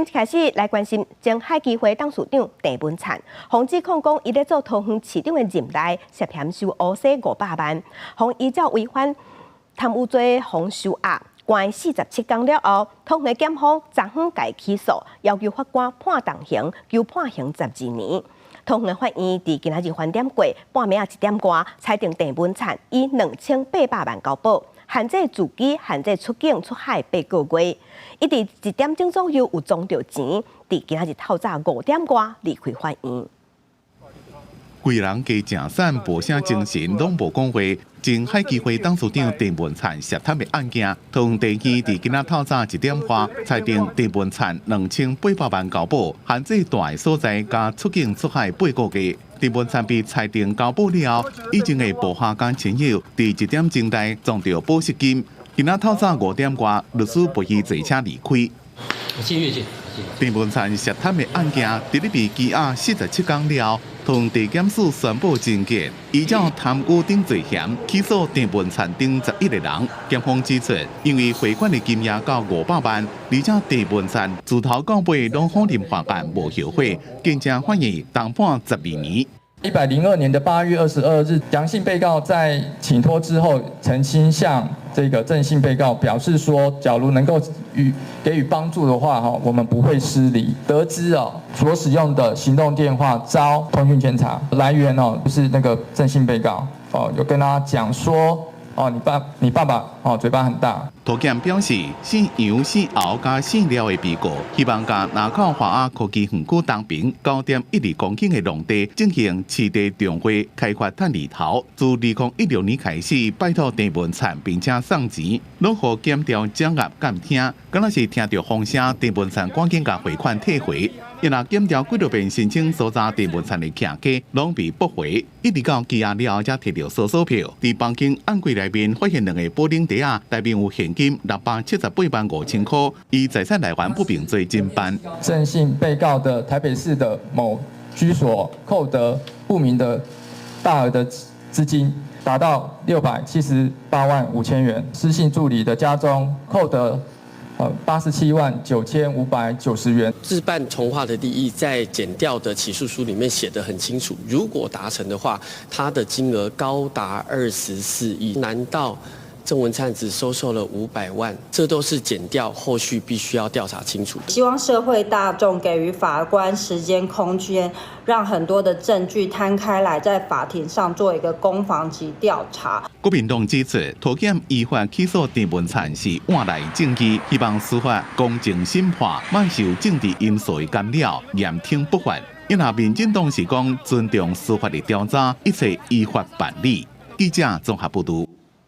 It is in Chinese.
开始来关心前海基会董事长郑文灿，洪指控讲伊咧做桃园市长的任内涉嫌收乌西500万，洪依照违反贪污罪，洪收押关47天了后，通会检方昨昏改起诉，要求法官判重刑，求判刑12年。通会法院伫今仔日翻点过半暝1点外，裁定郑文灿以2800万交保。限制自己、限制出境出海8个月，伊伫1点钟左右有装着钱，伫今仔日透早5点外离开法院。规人加正散，无啥精神，拢无讲话。前海基会董事长郑文灿涉贪的案件，通地院伫今仔透早1点外裁定郑文灿2800万交保，限制大所在加出境出海8个月。郑文灿被裁定交保了后，以前的部下间亲友伫1点钟内装着保释金。今仔透早5点外，律师陪伊坐车离开。郑文灿涉贪的案件，伫咧被羁押47天了后，同地检署宣布侦结，依照贪污等罪嫌起诉郑文灿等11个人。检方指出，因为汇款的金额到500万，而且郑文灿自头到尾拢否认法案无后悔，更加欢迎重判12年。102年的8月22日，杨姓被告在请托之后，曾经向这个郑姓被告表示说，假如能够给予帮助的话，我们不会失礼。得知所使用的行动电话遭通讯监察，来源就是那个郑姓被告有跟他讲说。你爸爸嘴巴很大。图检表示，姓杨、姓敖加姓廖的被告，希望甲南口华雅科技园区东边9.12公顷的农地进行市地重划开发赚利头。自2016年开始，拜托郑文灿，并且送钱，拢互检调掌握监听，敢若是听到风声，郑文灿赶紧甲汇款退回。因若检调几多遍申请搜查郑文灿的客家，拢被驳回，一直到羁押了后才摕到搜票。伫房间暗柜内面发现2个保冷袋啊，内面有现金678万5千块，以财产来源不明罪侦办。郑姓被告的台北市的某居所扣得不明的大额的资金，达到678万5千元。施姓助理的家中扣得87万9590元。自办从化的利益，在检调的起诉书里面写得很清楚，如果达成的话，它的金额高达24亿。难道郑文灿只收受了500万？这都是检调后续必须要调查清楚。希望社会大众给予法官时间空间，让很多的证据摊开来，在法庭上做一个攻防及调查。国民党指出，图检依法起诉郑文灿是换来证据，希望司法公正审判，莫受政治因素的干扰，严听不法。因若民进党是讲尊重司法的调查，一切依法办理。记者综合报道。